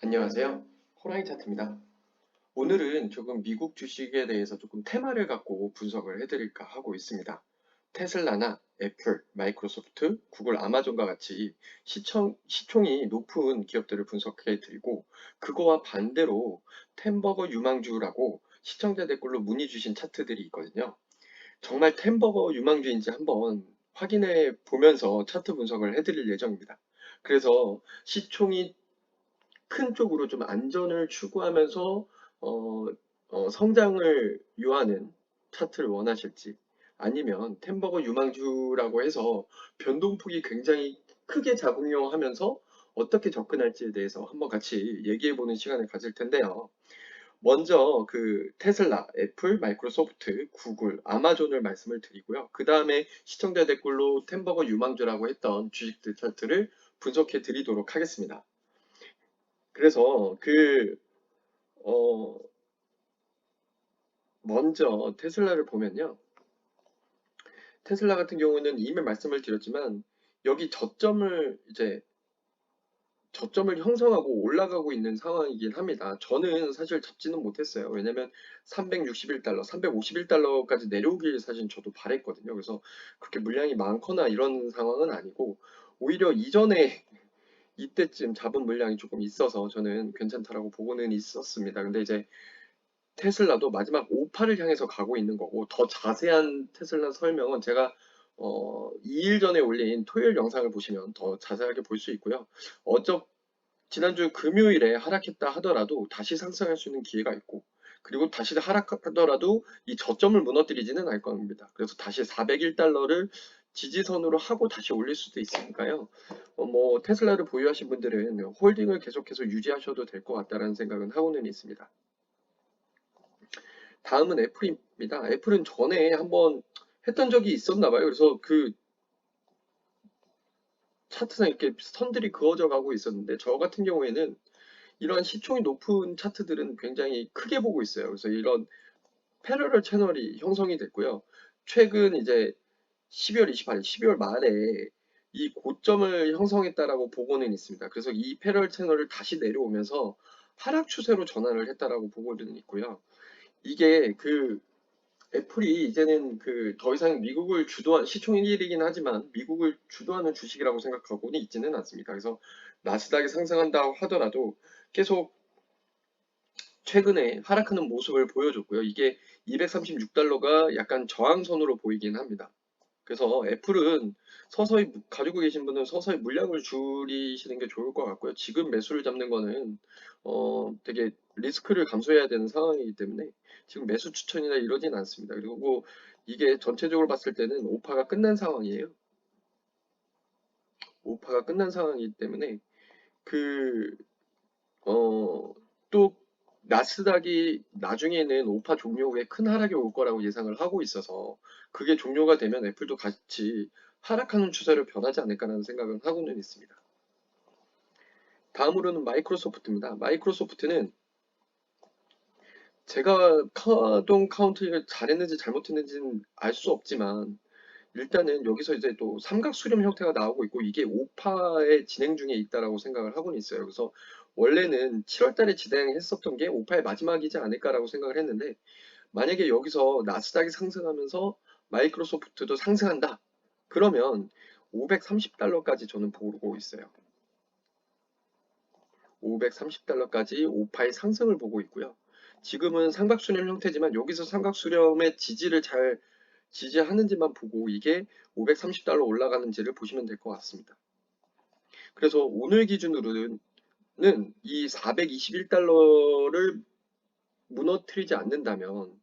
안녕하세요. 호랑이 차트입니다. 오늘은 조금 미국 주식에 대해서 조금 테마를 갖고 분석을 해드릴까 하고 있습니다. 테슬라나 애플, 마이크로소프트, 구글, 아마존과 같이 시총이 높은 기업들을 분석해 드리고, 그거와 반대로 템버거 유망주라고 시청자 댓글로 문의 주신 차트들이 있거든요. 정말 템버거 유망주인지 한번 확인해 보면서 차트 분석을 해드릴 예정입니다. 그래서 시총이 큰 쪽으로 좀 안전을 추구하면서 어, 성장을 유하는 차트를 원하실지, 아니면 템버거 유망주라고 해서 변동폭이 굉장히 크게 작용하면서 어떻게 접근할지에 대해서 한번 같이 얘기해보는 시간을 가질 텐데요. 먼저 그 테슬라, 애플, 마이크로소프트, 구글, 아마존을 말씀을 드리고요. 그 다음에 시청자 댓글로 템버거 유망주라고 했던 주식들 차트를 분석해 드리도록 하겠습니다. 그래서 어, 먼저 테슬라를 보면요. 테슬라 같은 경우는 이미 말씀을 드렸지만, 여기 저점을 형성하고 올라가고 있는 상황이긴 합니다. 저는 사실 잡지는 못했어요. 왜냐면 361달러, 351달러까지 내려오길 사실 저도 바랬거든요. 그래서 그렇게 물량이 많거나 이런 상황은 아니고, 오히려 이전에 이때쯤 잡은 물량이 조금 있어서 저는 괜찮다라고 보고는 있었습니다. 근데 이제 테슬라도 마지막 5파를 향해서 가고 있는 거고, 더 자세한 테슬라 설명은 제가 2일 전에 올린 토요일 영상을 보시면 더 자세하게 볼 수 있고요. 어저 지난주 금요일에 하락했다 하더라도 다시 상승할 수 있는 기회가 있고, 그리고 다시 하락하더라도 이 저점을 무너뜨리지는 않을 겁니다. 그래서 다시 401달러를 지지선으로 하고 다시 올릴 수도 있으니까요. 뭐 테슬라를 보유하신 분들은 홀딩을 계속해서 유지하셔도 될 것 같다라는 생각은 하고는 있습니다. 다음은 애플입니다. 애플은 전에 한번 했던 적이 있었나 봐요. 그래서 그 차트상 이렇게 선들이 그어져 가고 있었는데, 저 같은 경우에는 이러한 시총이 높은 차트들은 굉장히 크게 보고 있어요. 그래서 이런 패러럴 채널이 형성이 됐고요. 최근 이제 12월 28일, 12월 말에 이 고점을 형성했다라고 보고는 있습니다. 그래서 이 패러럴 채널을 다시 내려오면서 하락 추세로 전환을 했다라고 보고는 있고요. 이게 애플이 이제는 더 이상 미국을 주도한 시총 1위이긴 하지만 미국을 주도하는 주식이라고 생각하고는 있지는 않습니다. 그래서 나스닥이 상승한다고 하더라도 계속 최근에 하락하는 모습을 보여줬고요. 이게 236달러가 약간 저항선으로 보이긴 합니다. 그래서 애플은 서서히 가지고 계신 분은 서서히 물량을 줄이시는 게 좋을 것 같고요. 지금 매수를 잡는 거는 되게 리스크를 감수해야 되는 상황이기 때문에 지금 매수 추천이나 이러진 않습니다. 그리고 이게 전체적으로 봤을 때는 오파가 끝난 상황이에요. 오파가 끝난 상황이기 때문에 그 어, 또 나스닥이 나중에는 오파 종료 후에 큰 하락이 올 거라고 예상을 하고 있어서, 그게 종료가 되면 애플도 같이 하락하는 추세로 변하지 않을까라는 생각은 하고는 있습니다. 다음으로는 마이크로소프트입니다. 마이크로소프트는 제가 가동 카운트를 잘했는지 잘못했는지는 알 수 없지만, 일단은 여기서 이제 또 삼각 수렴 형태가 나오고 있고, 이게 5파의 진행 중에 있다라고 생각을 하고는 있어요. 그래서 원래는 7월 달에 진행했었던 게 5파의 마지막이지 않을까라고 생각을 했는데, 만약에 여기서 나스닥이 상승하면서 마이크로소프트도 상승한다, 그러면 530달러까지 저는 보고 있어요. 530달러까지 5파의 상승을 보고 있고요. 지금은 삼각수렴 형태지만 여기서 삼각수렴의 지지를 잘 지지하는지만 보고 이게 530달러 올라가는지를 보시면 될 것 같습니다. 그래서 오늘 기준으로는 이 421달러를 무너뜨리지 않는다면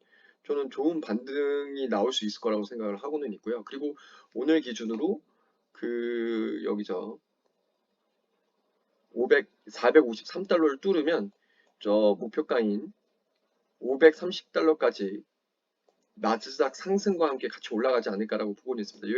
저는 좋은 반등이 나올 수 있을 거라고 생각을 하고는 있고요. 그리고 오늘 기준으로 여기서 453달러를 뚫으면 저 목표가인 530달러까지 나스닥 상승과 함께 같이 올라가지 않을까라고 보고 있습니다.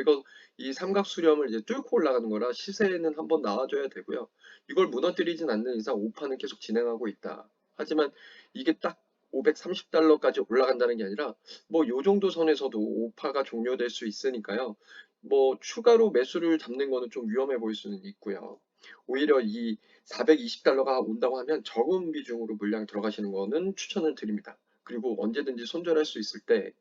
이 삼각 수렴을 이제 뚫고 올라가는 거라 시세는 한번 나와줘야 되고요. 이걸 무너뜨리진 않는 이상 오파는 계속 진행하고 있다. 하지만 이게 딱 530달러까지 올라간다는 게 아니라 뭐 요 정도 선에서도 오파가 종료될 수 있으니까요. 뭐 추가로 매수를 잡는 거는 좀 위험해 보일 수는 있고요. 오히려 이 420달러가 온다고 하면 적은 비중으로 물량 들어가시는 거는 추천을 드립니다. 그리고 언제든지 손절할 수 있을 때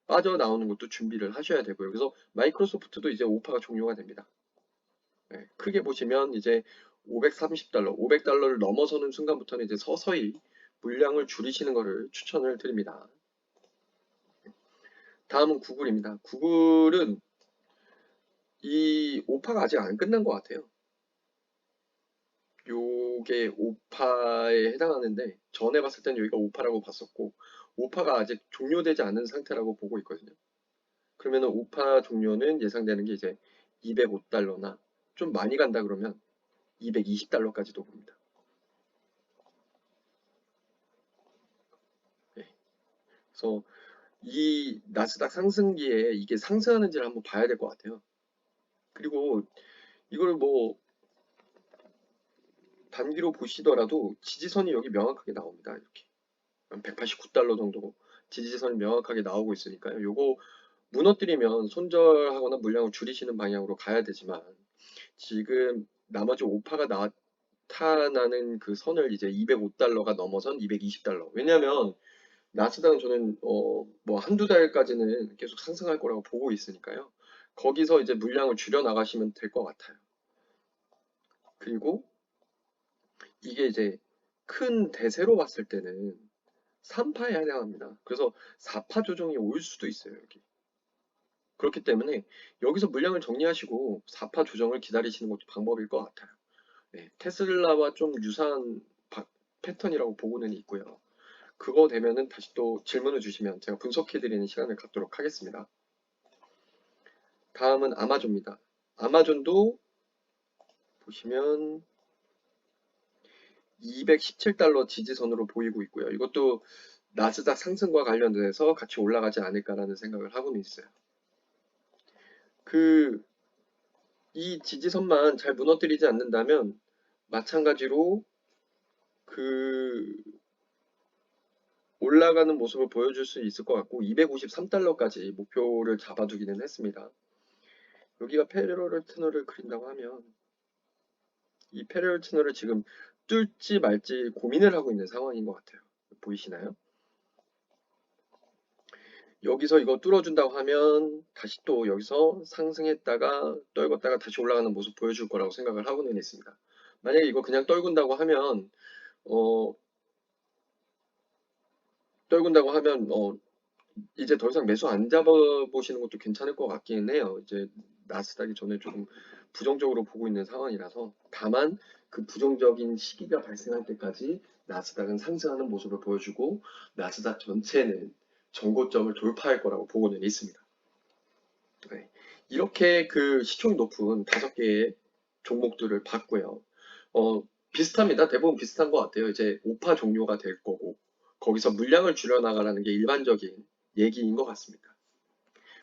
빠져나오는 것도 준비를 하셔야 되고요. 그래서 마이크로소프트도 이제 오파가 종료가 됩니다. 네, 크게 보시면 이제 530달러, 500달러를 넘어서는 순간부터는 이제 서서히 물량을 줄이시는 것을 추천을 드립니다. 다음은 구글입니다. 구글은 이 오파가 아직 안 끝난 것 같아요. 요게 오파에 해당하는데 전에 봤을 땐 여기가 오파라고 봤었고 오파가 아직 종료되지 않은 상태라고 보고 있거든요. 그러면 오파 종료는 예상되는 게 이제 205달러나 좀 많이 간다 그러면 220달러까지도 봅니다. 네. 그래서 이 나스닥 상승기에 이게 상승하는지를 한번 봐야 될 것 같아요. 그리고 이걸 뭐 단기로 보시더라도 지지선이 여기 명확하게 나옵니다. 이렇게 189달러 정도 지지선이 명확하게 나오고 있으니까요. 요거 무너뜨리면 손절하거나 물량을 줄이시는 방향으로 가야 되지만 지금 나머지 오파가 나타나는 그 선을 이제 205달러가 넘어선 220달러. 왜냐하면 나스닥은 저는 뭐 한두 달까지는 계속 상승할 거라고 보고 있으니까요. 거기서 이제 물량을 줄여 나가시면 될 것 같아요. 그리고 이게 이제 큰 대세로 봤을 때는 3파에 해당합니다. 그래서 4파 조정이 올 수도 있어요, 여기. 그렇기 때문에 여기서 물량을 정리하시고 4파 조정을 기다리시는 것도 방법일 것 같아요. 네, 테슬라와 좀 유사한 패턴이라고 보고는 있고요. 그거 되면은 다시 또 질문을 주시면 제가 분석해드리는 시간을 갖도록 하겠습니다. 다음은 아마존입니다. 아마존도 보시면 217달러 지지선으로 보이고 있고요. 이것도 나스닥 상승과 관련돼서 같이 올라가지 않을까라는 생각을 하고는 있어요. 이 지지선만 잘 무너뜨리지 않는다면 마찬가지로 그 올라가는 모습을 보여줄 수 있을 것 같고 253달러까지 목표를 잡아두기는 했습니다. 여기가 패러럴 터널을 그린다고 하면 이 패러럴 터널을 지금 뚫지 말지 고민을 하고 있는 상황인 것 같아요. 보이시나요? 여기서 이거 뚫어준다고 하면 다시 또 여기서 상승했다가 떨궜다가 다시 올라가는 모습 보여줄 거라고 생각을 하고는 있습니다. 만약에 이거 그냥 떨군다고 하면 어, 떨군다고 하면 이제 더 이상 매수 안 잡아보시는 것도 괜찮을 것 같긴 해요. 이제 나스닥이 전에 조금 부정적으로 보고 있는 상황이라서 다만 그 부정적인 시기가 발생할 때까지 나스닥은 상승하는 모습을 보여주고 나스닥 전체는 정고점을 돌파할 거라고 보고는 있습니다. 네. 이렇게 그 시총이 높은 5개의 종목들을 봤고요. 비슷합니다. 대부분 비슷한 것 같아요. 이제 오파 종료가 될 거고 거기서 물량을 줄여나가라는 게 일반적인 얘기인 것 같습니다.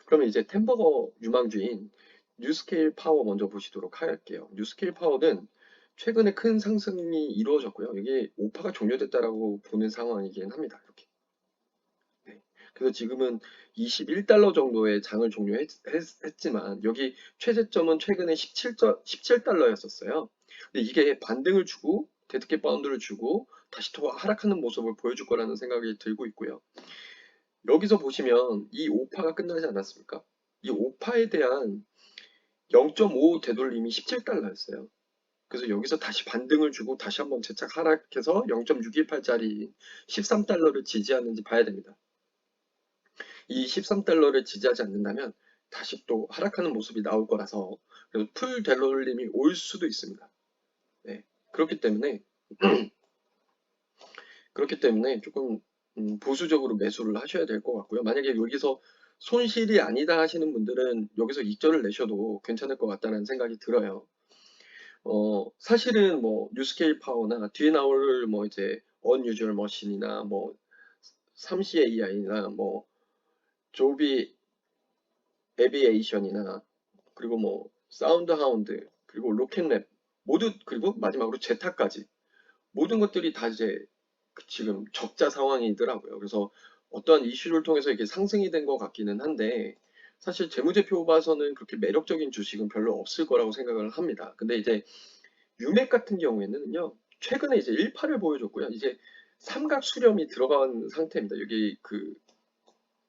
그러면 이제 템버거 유망주인 뉴스케일 파워 먼저 보시도록 할게요. 뉴스케일 파워는 최근에 큰 상승이 이루어졌고요. 이게 오파가 종료됐다라고 보는 상황이긴 합니다. 이렇게. 네. 그래서 지금은 21달러 정도의 장을 종료했지만 여기 최저점은 최근에 17달러였었어요. 근데 이게 반등을 주고 데드캣 바운드를 주고 다시 더 하락하는 모습을 보여줄 거라는 생각이 들고 있고요. 여기서 보시면 이 오파가 끝나지 않았습니까? 이 오파에 대한 0.5 되돌림이 17달러였어요. 그래서 여기서 다시 반등을 주고 다시 한번 재착 하락해서 0.618짜리 13달러를 지지하는지 봐야 됩니다. 이 13달러를 지지하지 않는다면 다시 또 하락하는 모습이 나올 거라서 그래서 풀 되돌림이 올 수도 있습니다. 네. 그렇기 때문에 조금 보수적으로 매수를 하셔야 될 것 같고요. 만약에 여기서 손실이 아니다 하시는 분들은 여기서 익절을 내셔도 괜찮을 것 같다는 생각이 들어요. 사실은 뭐 뉴스케일 파워나 뒤에 나올 뭐 이제 언유저얼 머신이나 뭐 3C AI나 뭐 조비 에비에이션이나 그리고 뭐 사운드 하운드 그리고 로켓랩 모두 그리고 마지막으로 제타까지 모든 것들이 다 이제 지금 적자 상황이더라고요. 그래서 어떠한 이슈를 통해서 이게 상승이 된 것 같기는 한데 사실 재무제표 봐서는 그렇게 매력적인 주식은 별로 없을 거라고 생각을 합니다. 근데 이제 유맥 같은 경우에는요, 최근에 이제 1파를 보여줬고요. 이제 삼각 수렴이 들어간 상태입니다. 여기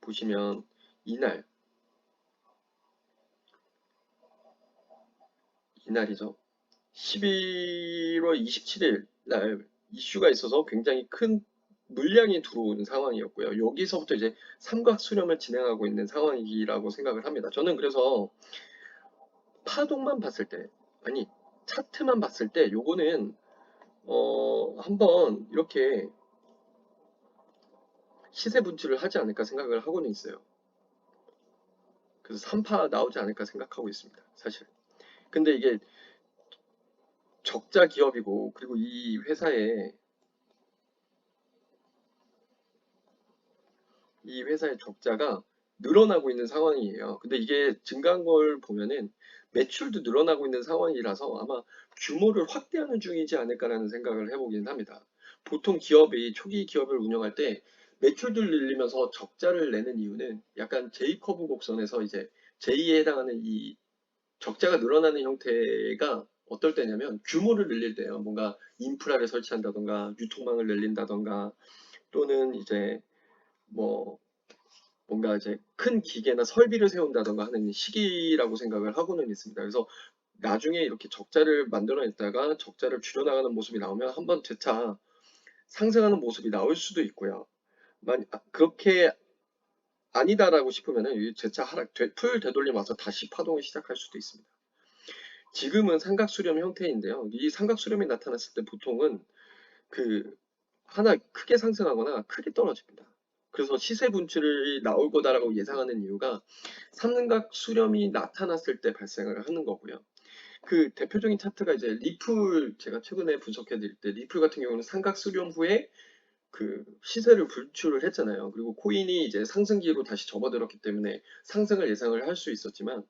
보시면 이날, 이날이죠. 11월 27일 날 이슈가 있어서 굉장히 큰 물량이 들어오는 상황이었고요. 여기서부터 이제 삼각 수렴을 진행하고 있는 상황이라고 생각을 합니다. 저는 그래서 파동만 봤을 때, 아니, 차트만 봤을 때 요거는 한번 이렇게 시세 분출을 하지 않을까 생각을 하고는 있어요. 그래서 3파 나오지 않을까 생각하고 있습니다. 사실. 근데 이게 적자 기업이고, 그리고 이 회사의 적자가 늘어나고 있는 상황이에요. 근데 이게 증가한 걸 보면은 매출도 늘어나고 있는 상황이라서 아마 규모를 확대하는 중이지 않을까라는 생각을 해보긴 합니다. 보통 기업이 초기 기업을 운영할 때 매출들 늘리면서 적자를 내는 이유는 약간 J커브 곡선에서 이제 J에 해당하는 이 적자가 늘어나는 형태가 어떨 때냐면 규모를 늘릴 때요. 뭔가 인프라를 설치한다던가 유통망을 늘린다던가 또는 이제 뭐 뭔가 이제 큰 기계나 설비를 세운다던가 하는 시기라고 생각을 하고는 있습니다. 그래서 나중에 이렇게 적자를 만들어냈다가 적자를 줄여나가는 모습이 나오면 한번 재차 상승하는 모습이 나올 수도 있고요. 그렇게 아니다라고 싶으면은 이 재차 풀 되돌림 와서 다시 파동을 시작할 수도 있습니다. 지금은 삼각수렴 형태인데요. 이 삼각수렴이 나타났을 때 보통은 그 하나 크게 상승하거나 크게 떨어집니다. 그래서 시세 분출이 나올 거다라고 예상하는 이유가 삼각 수렴이 나타났을 때 발생을 하는 거고요. 그 대표적인 차트가 이제 리플 제가 최근에 분석해 드릴 때 리플 같은 경우는 삼각 수렴 후에 그 시세를 분출을 했잖아요. 그리고 코인이 이제 상승기로 다시 접어들었기 때문에 상승을 예상을 할 수 있었지만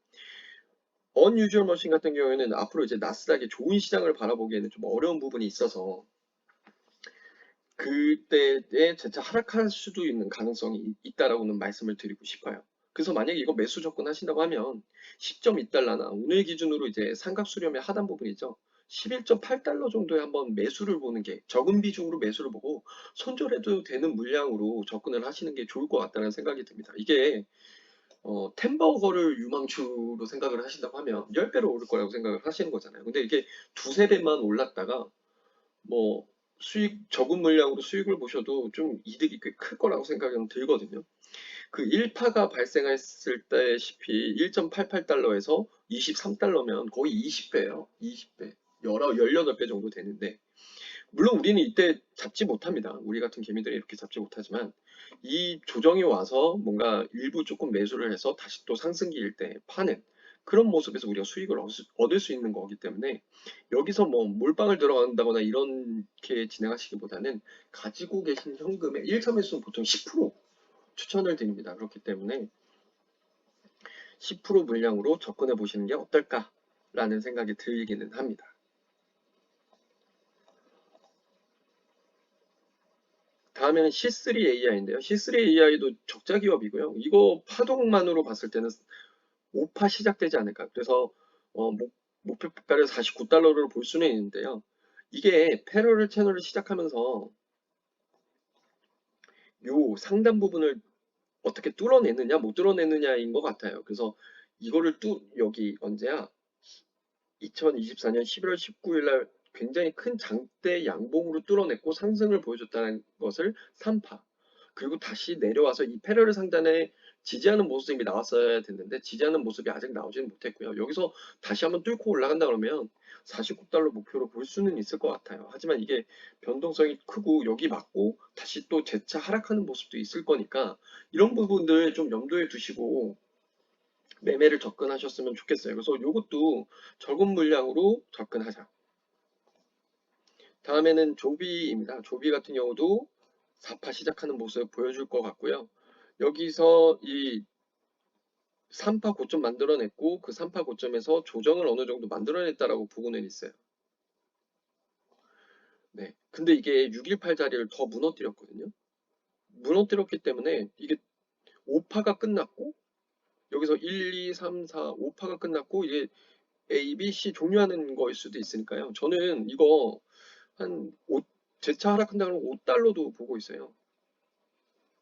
언유주얼 머신 같은 경우에는 앞으로 이제 나스닥의 좋은 시장을 바라보기에는 좀 어려운 부분이 있어서 그때에 재차 하락할 수도 있는 가능성이 있다라고는 말씀을 드리고 싶어요. 그래서 만약에 이거 매수 접근하신다고 하면 10.2달러나 오늘 기준으로 이제 삼각 수렴의 하단 부분이죠. 11.8달러 정도에 한번 매수를 보는 게 적은 비중으로 매수를 보고 손절해도 되는 물량으로 접근을 하시는 게 좋을 것 같다는 생각이 듭니다. 이게 템버거를 유망주로 생각을 하신다고 하면 10배로 오를 거라고 생각을 하시는 거잖아요. 근데 이게 두세 배만 올랐다가 뭐 적은 물량으로 수익을 보셔도 좀 이득이 꽤 클 거라고 생각은 들거든요. 그 1파가 발생했을 때시피 1.88달러에서 23달러면 거의 20배예요. 20배. 18배 정도 되는데 물론 우리는 이때 잡지 못합니다. 우리 같은 개미들이 이렇게 잡지 못하지만 이 조정이 와서 뭔가 일부 조금 매수를 해서 다시 또 상승기일 때 파는 그런 모습에서 우리가 수익을 얻을 수 있는 거기 때문에 여기서 뭐 몰빵을 들어간다거나 이렇게 진행하시기보다는 가지고 계신 현금의 1차 매수는 보통 10% 추천을 드립니다. 그렇기 때문에 10% 물량으로 접근해 보시는 게 어떨까라는 생각이 들기는 합니다. 다음에는 C3AI인데요. C3AI도 적자 기업이고요. 이거 파동만으로 봤을 때는 5파 시작되지 않을까. 그래서 목표가를 49달러를 볼 수는 있는데요. 이게 패러럴 채널을 시작하면서 요 상단 부분을 어떻게 뚫어내느냐 못 뚫어내느냐인 것 같아요. 그래서 이거를 여기 언제야? 2024년 11월 19일 날 굉장히 큰 장대 양봉으로 뚫어냈고 상승을 보여줬다는 것을 3파. 그리고 다시 내려와서 이 패러를 상단에 지지하는 모습이 나왔어야 됐는데 지지하는 모습이 아직 나오지는 못했고요. 여기서 다시 한번 뚫고 올라간다 그러면 49달러 목표로 볼 수는 있을 것 같아요. 하지만 이게 변동성이 크고 여기 맞고 다시 또 재차 하락하는 모습도 있을 거니까 이런 부분들 좀 염두에 두시고 매매를 접근하셨으면 좋겠어요. 그래서 이것도 적은 물량으로 접근하자. 다음에는 조비입니다. 조비 같은 경우도 4파 시작하는 모습 보여줄 것 같고요. 여기서 이 3파 고점 만들어냈고 그 3파 고점에서 조정을 어느 정도 만들어냈다라고 보고는 있어요. 네. 근데 이게 618 자리를 더 무너뜨렸거든요. 무너뜨렸기 때문에 이게 5파가 끝났고 여기서 1, 2, 3, 4, 5파가 끝났고 이게 A, B, C 종료하는 거일 수도 있으니까요. 저는 이거 한 5, 재차 하락한다면 5달러도 보고 있어요.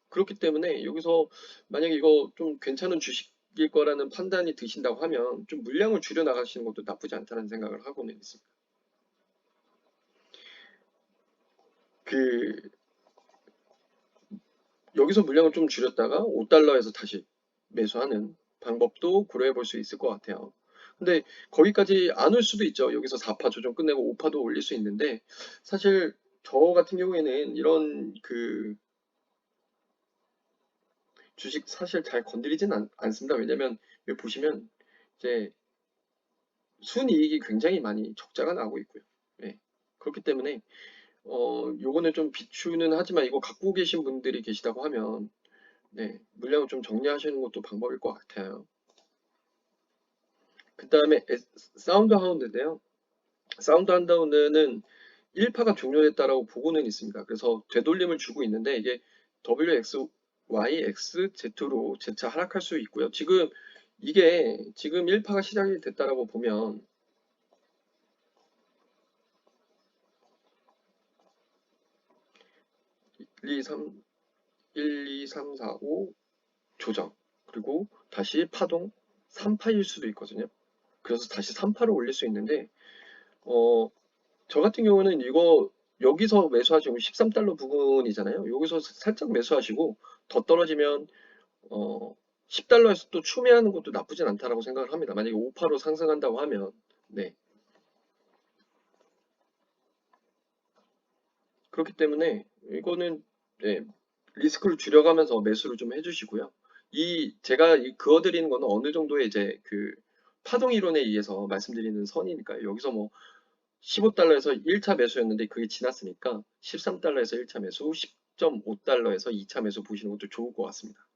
그렇기 때문에 여기서 만약에 이거 좀 괜찮은 주식일 거라는 판단이 드신다고 하면 좀 물량을 줄여 나가시는 것도 나쁘지 않다는 생각을 하고는 있습니다. 그 여기서 물량을 좀 줄였다가 5달러에서 다시 매수하는 방법도 고려해 볼 수 있을 것 같아요. 근데 거기까지 안 올 수도 있죠. 여기서 4파 조정 끝내고 5파도 올릴 수 있는데 사실 저 같은 경우에는 이런 그 주식 사실 잘 건드리진 않습니다. 왜냐면 여기 보시면 이제 순이익이 굉장히 많이 적자가 나고 있고요. 네. 그렇기 때문에 요거는 좀 비추는 하지만 이거 갖고 계신 분들이 계시다고 하면 네, 물량을 좀 정리하시는 것도 방법일 것 같아요. 그 다음에 사운드 하운드인데요. 사운드 하운드는 1파가 종료됐다라고 보고는 있습니다. 그래서 되돌림을 주고 있는데 이게 WX, YX, Z로 재차 하락할 수 있고요. 이게 지금 1파가 시작이 됐다라고 보면 1, 2, 3, 1, 2, 3, 4, 5 조정 그리고 다시 파동 3파일 수도 있거든요. 그래서 다시 3파를 올릴 수 있는데 어, 저 같은 경우는 이거 여기서 매수하시면 13달러 부근이잖아요. 여기서 살짝 매수하시고 더 떨어지면 10달러에서 또 추매하는 것도 나쁘진 않다라고 생각을 합니다. 만약에 5파로 상승한다고 하면 네. 그렇기 때문에 이거는 네, 리스크를 줄여가면서 매수를 좀 해주시고요. 제가 그어드리는 거는 어느 정도의 이제 그 파동 이론에 의해서 말씀드리는 선이니까요. 여기서 뭐 15달러에서 1차 매수였는데 그게 지났으니까 13달러에서 1차 매수, 10.5달러에서 2차 매수 보시는 것도 좋을 것 같습니다.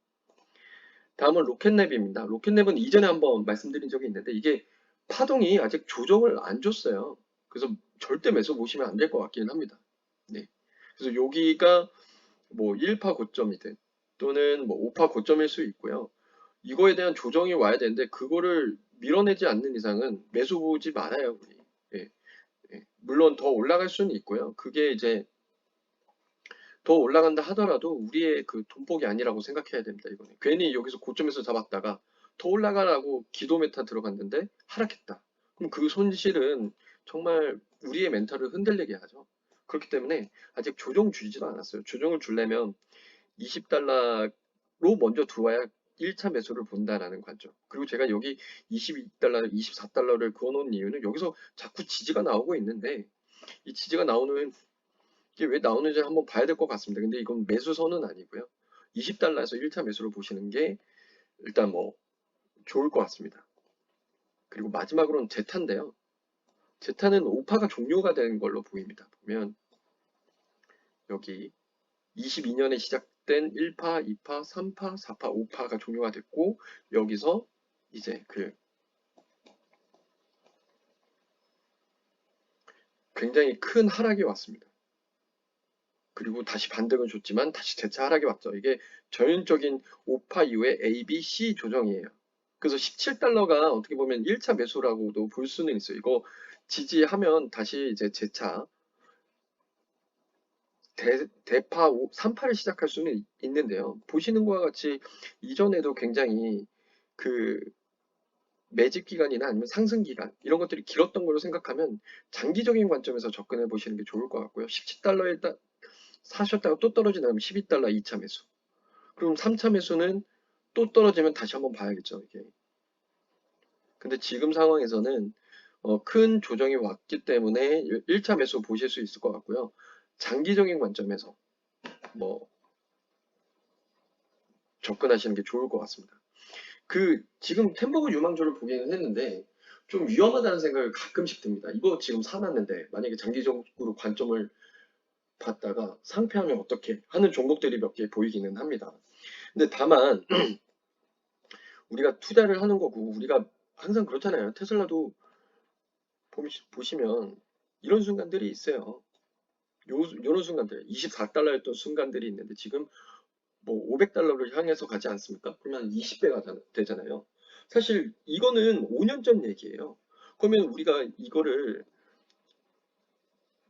다음은 로켓랩입니다. 로켓랩은 이전에 한번 말씀드린 적이 있는데 이게 파동이 아직 조정을 안 줬어요. 그래서 절대 매수 보시면 안 될 것 같기는 합니다. 네. 그래서 여기가 뭐 1파 고점이든 또는 뭐 5파 고점일 수 있고요. 이거에 대한 조정이 와야 되는데 그거를 밀어내지 않는 이상은 매수 보지 말아요, 우리. 예. 예, 물론 더 올라갈 수는 있고요. 그게 이제 더 올라간다 하더라도 우리의 그 돈복이 아니라고 생각해야 됩니다. 이거는 괜히 여기서 고점에서 잡았다가 더 올라가라고 기도 메타 들어갔는데 하락했다. 그럼 그 손실은 정말 우리의 멘탈을 흔들리게 하죠. 그렇기 때문에 아직 조정 주지도 않았어요. 조정을 주려면 20달러로 먼저 들어와야 1차 매수를 본다라는 관점. 그리고 제가 여기 22달러, 24달러를 그어놓은 이유는 여기서 자꾸 지지가 나오고 있는데 이 지지가 나오는 이게 왜 나오는지 한번 봐야 될 것 같습니다. 근데 이건 매수선은 아니고요. 20달러에서 1차 매수를 보시는 게 일단 뭐 좋을 것 같습니다. 그리고 마지막으로는 제타인데요. 제타는 5파가 종료가 된 걸로 보입니다. 보면 여기 22년에 시작된 1파, 2파, 3파, 4파, 5파가 종료가 됐고 여기서 이제 굉장히 큰 하락이 왔습니다. 그리고 다시 반등을 줬지만 다시 재차 하락이 왔죠. 이게 전형적인 5파 이후에 A, B, C 조정이에요. 그래서 17달러가 어떻게 보면 1차 매수라고도 볼 수는 있어요. 이거 지지하면 다시 이제 재차 대파 3파를 시작할 수는 있는데요. 보시는 것과 같이 이전에도 굉장히 그 매집 기간이나 아니면 상승 기간 이런 것들이 길었던 걸로 생각하면 장기적인 관점에서 접근해 보시는 게 좋을 것 같고요. 17달러에 사셨다가 또 떨어지면 12달러 2차 매수. 그럼 3차 매수는 또 떨어지면 다시 한번 봐야겠죠, 이게. 근데 지금 상황에서는 큰 조정이 왔기 때문에 1차 매수 보실 수 있을 것 같고요. 장기적인 관점에서 뭐 접근하시는 게 좋을 것 같습니다. 지금 템버그 유망주를 보기는 했는데 좀 위험하다는 생각을 가끔씩 듭니다. 이거 지금 사놨는데 만약에 장기적으로 관점을 봤다가 상패하면 어떻게 하는 종목들이 몇 개 보이기는 합니다. 근데 다만 우리가 투자를 하는 거고 우리가 항상 그렇잖아요. 테슬라도 보시면 이런 순간들이 있어요. 요런 순간들 24달러였던 순간들이 있는데 지금 뭐 500달러를 향해서 가지 않습니까? 그러면 20배가 되잖아요. 사실 이거는 5년 전 얘기예요. 그러면 우리가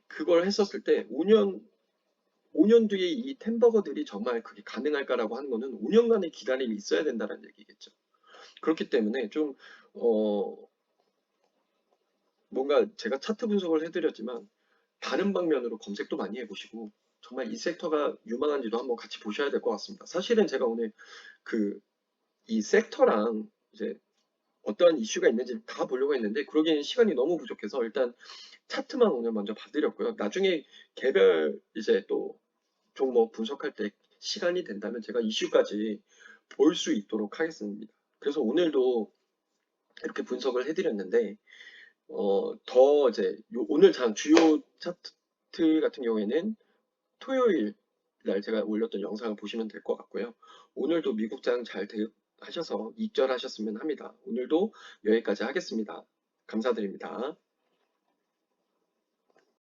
그걸 했었을 때 5년 뒤에 이 템버거들이 정말 그게 가능할까라고 하는 거는 5년간의 기다림이 있어야 된다는 얘기겠죠. 그렇기 때문에 좀, 어, 뭔가 제가 차트 분석을 해드렸지만 다른 방면으로 검색도 많이 해보시고 정말 이 섹터가 유망한지도 한번 같이 보셔야 될 것 같습니다. 사실은 제가 오늘 그 이 섹터랑 이제 어떠한 이슈가 있는지 다 보려고 했는데 그러기엔 시간이 너무 부족해서 일단 차트만 오늘 먼저 봐드렸고요. 나중에 개별 이제 또 종목 분석할 때 시간이 된다면 제가 이슈까지 볼 수 있도록 하겠습니다. 그래서 오늘도 이렇게 분석을 해드렸는데 더 이제 오늘 주요 차트 같은 경우에는 토요일 날 제가 올렸던 영상을 보시면 될 것 같고요. 오늘도 미국장 잘 하셔서 입절하셨으면 합니다. 오늘도 여기까지 하겠습니다. 감사드립니다.